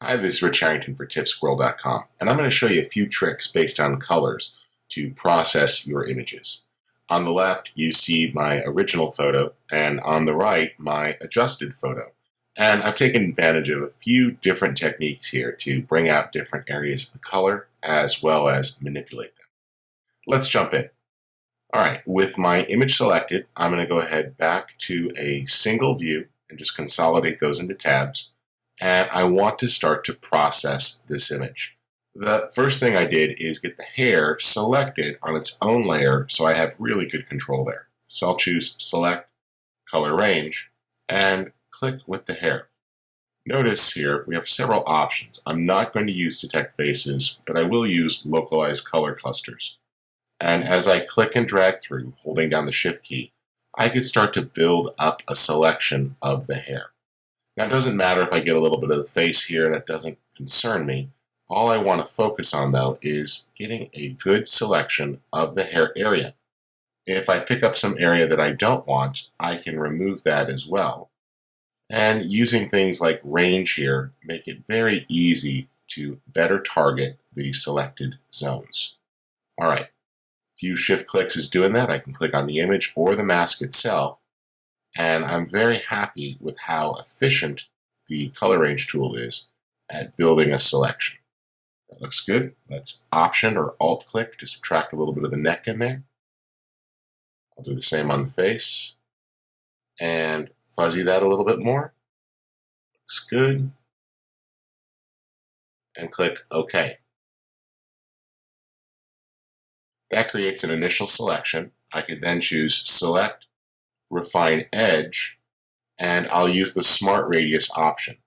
Hi, this is Rich Harrington for TipSquirrel.com, and I'm going to show you a few tricks based on colors to process your images. On the left, you see my original photo, and on the right, my adjusted photo. And I've taken advantage of a few different techniques here to bring out different areas of the color as well as manipulate them. Let's jump in. All right, with my image selected, I'm going to go ahead back to a single view and just consolidate those into tabs. And I want to start to process this image. The first thing I did is get the hair selected on its own layer so I have really good control there. So I'll choose Select, Color Range, and click with the hair. Notice here we have several options. I'm not going to use Detect Faces, but I will use Localize Color Clusters. And as I click and drag through, holding down the Shift key, I can start to build up a selection of the hair. Now, it doesn't matter if I get a little bit of the face here, that doesn't concern me. All I want to focus on, though, is getting a good selection of the hair area. If I pick up some area that I don't want, I can remove that as well. And using things like range here make it very easy to better target the selected zones. All right, a few shift clicks is doing that. I can click on the image or the mask itself. And I'm very happy with how efficient the color range tool is at building a selection. That looks good. Let's Option or Alt click to subtract a little bit of the neck in there. I'll do the same on the face and fuzzy that a little bit more. Looks good. And click OK. That creates an initial selection. I could then choose Select, Refine Edge, and I'll use the Smart Radius option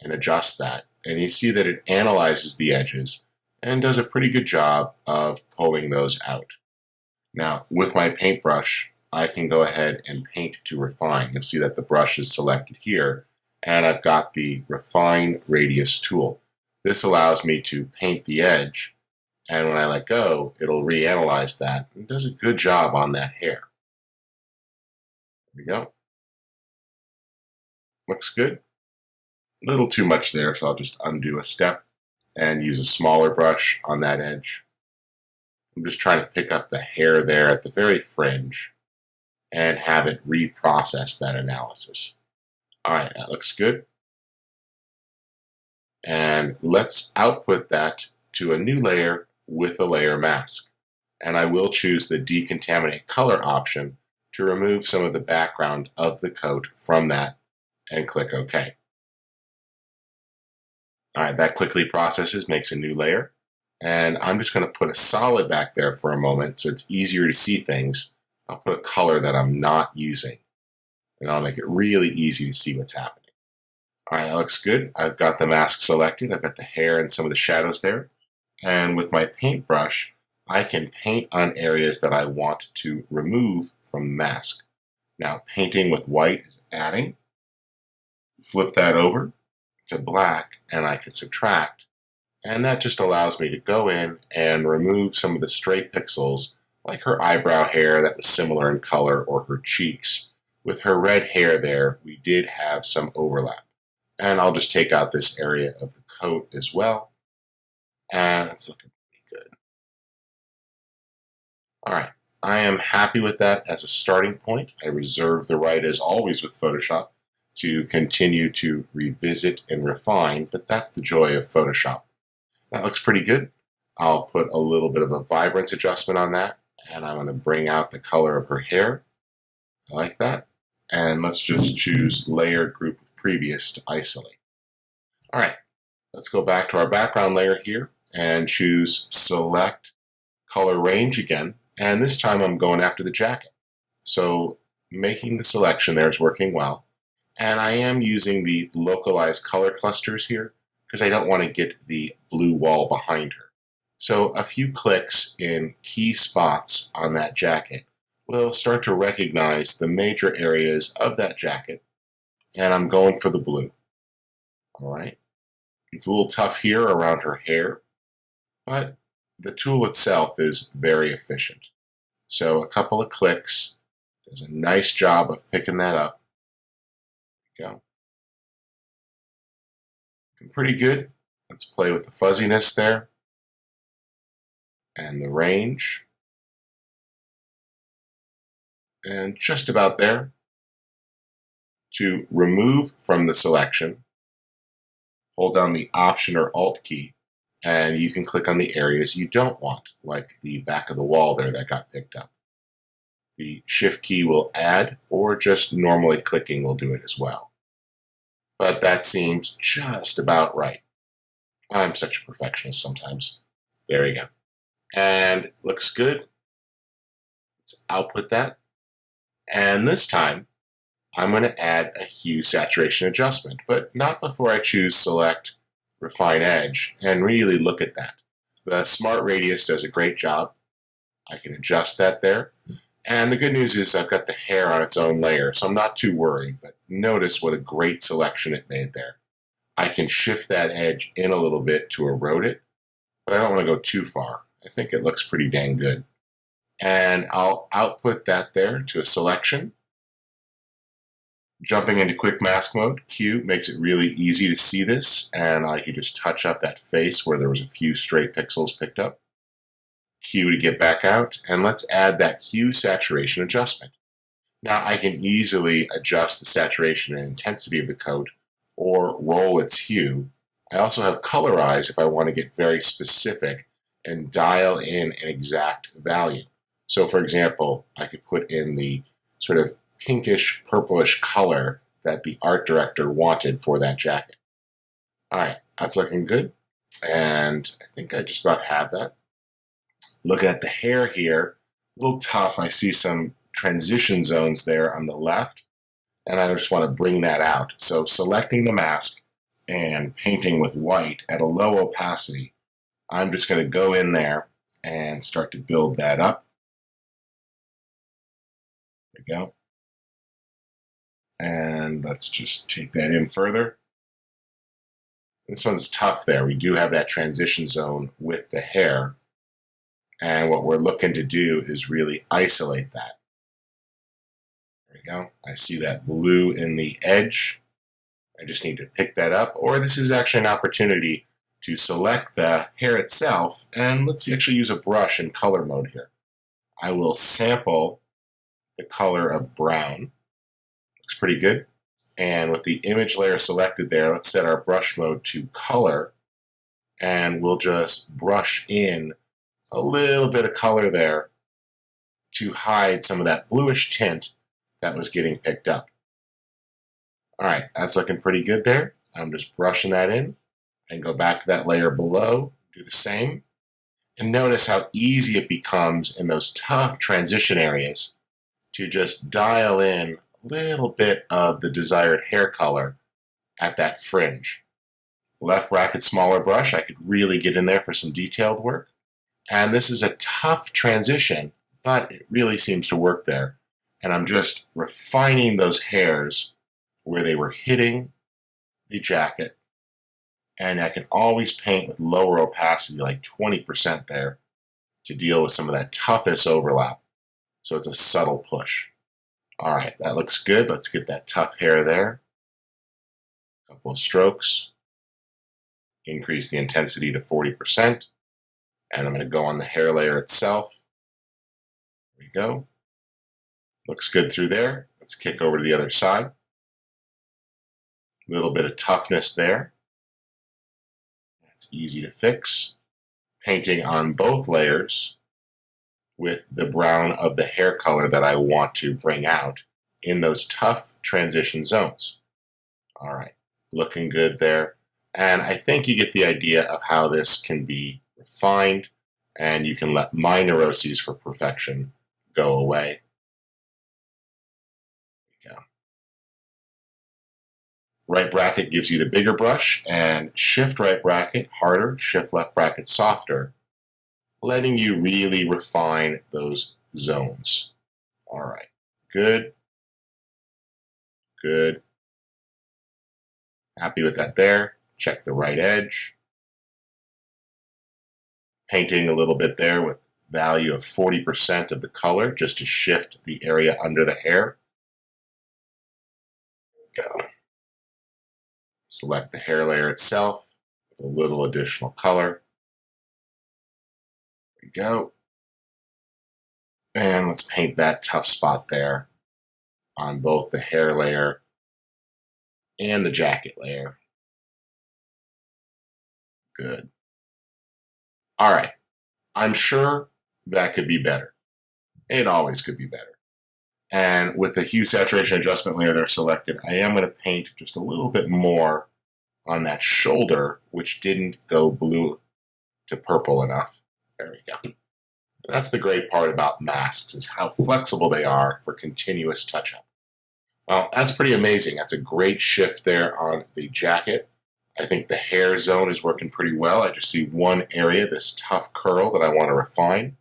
and adjust that. And you see that it analyzes the edges and does a pretty good job of pulling those out. Now, with my paintbrush, I can go ahead and paint to refine. You'll see that the brush is selected here, and I've got the Refine Radius tool. This allows me to paint the edge, and when I let go, it'll reanalyze that and does a good job on that hair. There we go. Looks good. A little too much there, so I'll just undo a step and use a smaller brush on that edge. I'm just trying to pick up the hair there at the very fringe and have it reprocess that analysis. All right, that looks good. And let's output that to a new layer with a layer mask. And I will choose the Decontaminate Color option to remove some of the background of the coat from that and click OK. All right, that quickly processes, makes a new layer. And I'm just going to put a solid back there for a moment so it's easier to see things. I'll put a color that I'm not using, and I'll make it really easy to see what's happening. All right, that looks good. I've got the mask selected. I've got the hair and some of the shadows there. And with my paintbrush, I can paint on areas that I want to remove from the mask. Now, painting with white is adding. Flip that over to black, and I can subtract. And that just allows me to go in and remove some of the stray pixels, like her eyebrow hair that was similar in color, or her cheeks. With her red hair there, we did have some overlap. And I'll just take out this area of the coat as well. And it's looking pretty good. All right, I am happy with that as a starting point. I reserve the right, as always with Photoshop, to continue to revisit and refine, but that's the joy of Photoshop. That looks pretty good. I'll put a little bit of a vibrance adjustment on that, and I'm going to bring out the color of her hair. I like that. And let's just choose Layer Group with Previous to isolate. All right, let's go back to our background layer here and choose Select Color Range again. And this time I'm going after the jacket. So making the selection there is working well. And I am using the Localize Color Clusters here because I don't want to get the blue wall behind her. So a few clicks in key spots on that jacket will start to recognize the major areas of that jacket. And I'm going for the blue. All right. It's a little tough here around her hair, but the tool itself is very efficient. So a couple of clicks does a nice job of picking that up. There we go. Pretty good. Let's play with the fuzziness there and the range. And just about there. To remove from the selection, hold down the Option or Alt key, and you can click on the areas you don't want, like the back of the wall there that got picked up. The Shift key will add, or just normally clicking will do it as well. But that seems just about right. I'm such a perfectionist sometimes. There you go. And looks good. Let's output that. And this time, I'm going to add a hue saturation adjustment, but not before I choose Select, Refine Edge, and really look at that. The Smart Radius does a great job. I can adjust that there. And the good news is I've got the hair on its own layer, so I'm not too worried, but notice what a great selection it made there. I can shift that edge in a little bit to erode it, but I don't want to go too far. I think it looks pretty dang good. And I'll output that there to a selection. Jumping into quick mask mode, Q makes it really easy to see this, and I can just touch up that face where there was a few stray pixels picked up. Q to get back out, and let's add that hue saturation adjustment. Now I can easily adjust the saturation and intensity of the coat or roll its hue. I also have colorize if I want to get very specific and dial in an exact value. So for example, I could put in the sort of pinkish purplish color that the art director wanted for that jacket. Alright, that's looking good. And I think I just about have that. Looking at the hair here, a little tough. I see some transition zones there on the left, and I just want to bring that out. So selecting the mask and painting with white at a low opacity, I'm just going to go in there and start to build that up. There we go. And let's just take that in further. This one's tough there. We do have that transition zone with the hair. And what we're looking to do is really isolate that. There we go. I see that blue in the edge. I just need to pick that up. Or this is actually an opportunity to select the hair itself. And let's actually use a brush in color mode here. I will sample the color of brown. Looks pretty good. And with the image layer selected there, let's set our brush mode to color. And we'll just brush in a little bit of color there to hide some of that bluish tint that was getting picked up. Alright, that's looking pretty good there. I'm just brushing that in and go back to that layer below, do the same. And notice how easy it becomes in those tough transition areas to just dial in a little bit of the desired hair color at that fringe. Left bracket, smaller brush, I could really get in there for some detailed work. And this is a tough transition, but it really seems to work there. And I'm just refining those hairs where they were hitting the jacket. And I can always paint with lower opacity, like 20% there, to deal with some of that toughest overlap. So it's a subtle push. All right, that looks good. Let's get that tough hair there. A couple of strokes. Increase the intensity to 40%. And I'm going to go on the hair layer itself. There we go. Looks good through there. Let's kick over to the other side. A little bit of toughness there. That's easy to fix. Painting on both layers with the brown of the hair color that I want to bring out in those tough transition zones. All right, looking good there. And I think you get the idea of how this can be refined, and you can let my neuroses for perfection go away. There we go. Right bracket gives you the bigger brush, and shift right bracket harder, shift left bracket softer, letting you really refine those zones. All right, good, good. Happy with that there. Check the right edge. Painting a little bit there with value of 40% of the color just to shift the area under the hair. Go. select the hair layer itself with a little additional color. There we go. And let's paint that tough spot there on both the hair layer and the jacket layer. Good. All right. I'm sure that could be better. It always could be better. And with the hue saturation adjustment layer there selected, I am going to paint just a little bit more on that shoulder, which didn't go blue to purple enough. There we go. That's the great part about masks, is how flexible they are for continuous touch-up. Well, that's pretty amazing. That's a great shift there on the jacket. I think the hair zone is working pretty well. I just see one area, this tough curl, that I want to refine.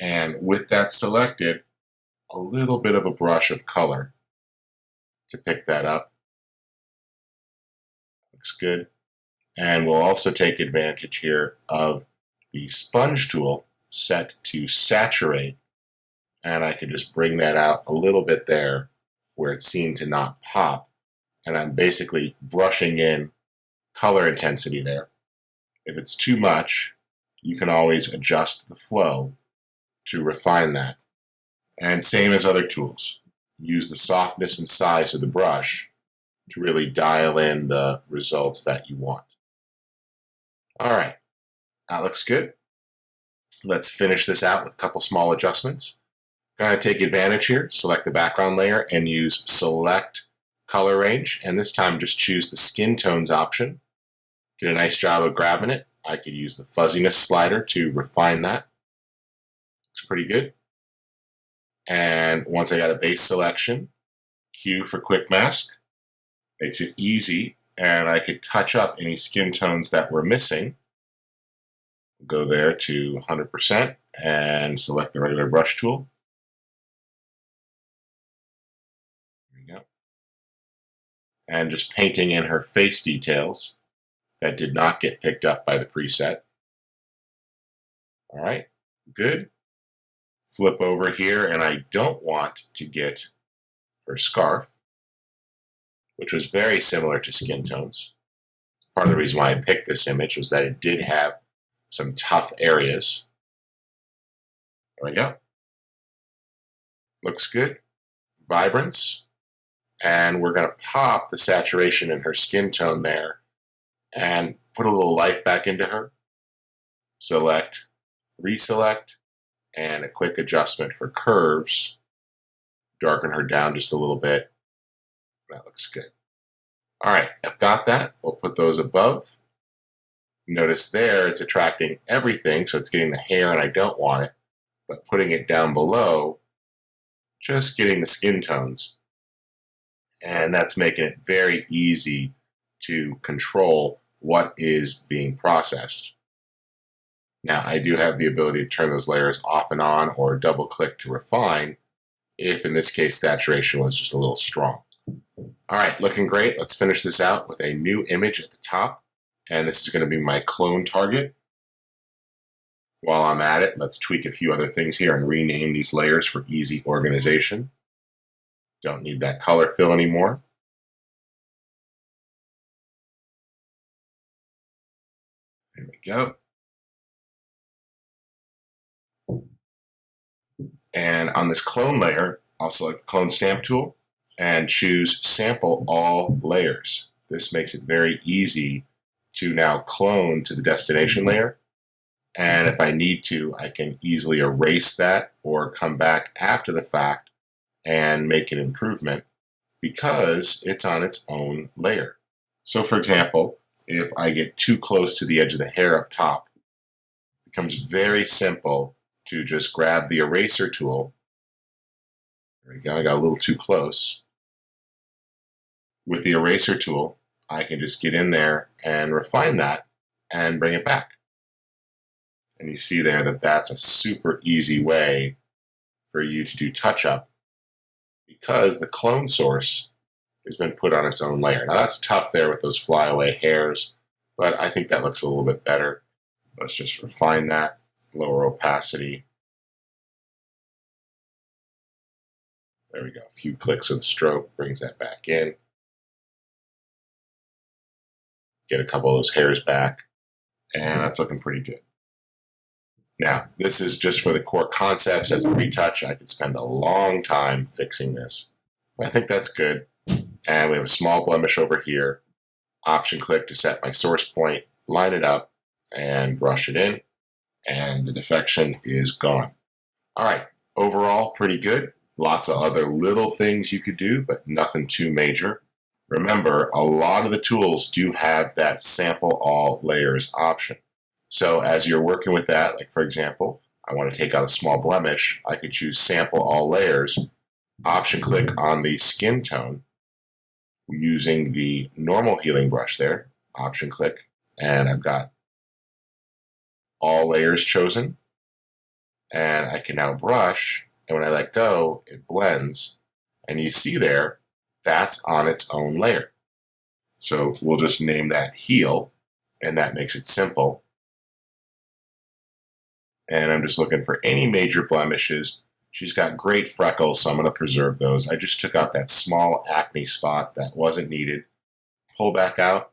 And with that selected, a little bit of a brush of color to pick that up. Looks good. And we'll also take advantage here of the sponge tool set to saturate. And I can just bring that out a little bit there where it seemed to not pop. And I'm basically brushing in color intensity there. If it's too much, you can always adjust the flow to refine that. And same as other tools. Use the softness and size of the brush to really dial in the results that you want. All right, that looks good. Let's finish this out with a couple small adjustments. Kind of take advantage here, select the background layer and use select color range, and this time just choose the skin tones option. Did a nice job of grabbing it. I could use the fuzziness slider to refine that. Looks pretty good. And once I got a base selection, Hue for quick mask. Makes it easy, and I could touch up any skin tones that were missing. Go there to 100% and select the regular brush tool. There we go. And just painting in her face details that did not get picked up by the preset. All right, good. Flip over here, and I don't want to get her scarf, which was very similar to skin tones. Part of the reason why I picked this image was that it did have some tough areas. There we go. Looks good. Vibrance. And we're going to pop the saturation in her skin tone there and put a little life back into her. Select, reselect, and a quick adjustment for curves. Darken her down just a little bit. That looks good. All right, I've got that. We'll put those above. Notice there it's attracting everything, so it's getting the hair and I don't want it. But putting it down below, just getting the skin tones. And that's making it very easy to control what is being processed. Now, I do have the ability to turn those layers off and on or double click to refine if, in this case, saturation was just a little strong. All right, looking great. Let's finish this out with a new image at the top. And this is going to be my clone target. While I'm at it, let's tweak a few other things here and rename these layers for easy organization. Don't need that color fill anymore. There we go. And on this clone layer, I'll select the clone stamp tool and choose sample all layers. This makes it very easy to now clone to the destination layer. And if I need to, I can easily erase that or come back after the fact and make an improvement because it's on its own layer. So for example, if I get too close to the edge of the hair up top, it becomes very simple to just grab the eraser tool. There we go, I got a little too close. With the eraser tool, I can just get in there and refine that and bring it back. And you see there that that's a super easy way for you to do touch-up because the clone source has been put on its own layer. Now that's tough there with those flyaway hairs, but I think that looks a little bit better. Let's just refine that, lower opacity. There we go, a few clicks of the stroke brings that back in. get a couple of those hairs back, and that's looking pretty good. Now, this is just for the core concepts. As a retouch, I could spend a long time fixing this. I think that's good. And we have a small blemish over here. Option click to set my source point, line it up, and brush it in. And the defection is gone. All right, overall, pretty good. Lots of other little things you could do, but nothing too major. Remember, a lot of the tools do have that sample all layers option. So as you're working with that, like for example, I want to take out a small blemish, I could choose sample all layers, option click on the skin tone, using the normal healing brush there, option click, and I've got all layers chosen, and I can now brush, and when I let go, it blends, and you see there, that's on its own layer. So we'll just name that heal, and that makes it simple. And I'm just looking for any major blemishes. She's got great freckles, so I'm going to preserve those. I just took out that small acne spot that wasn't needed. Pull back out,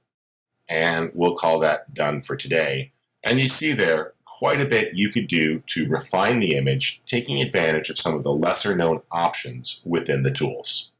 and we'll call that done for today. And you see there quite a bit you could do to refine the image, taking advantage of some of the lesser known options within the tools.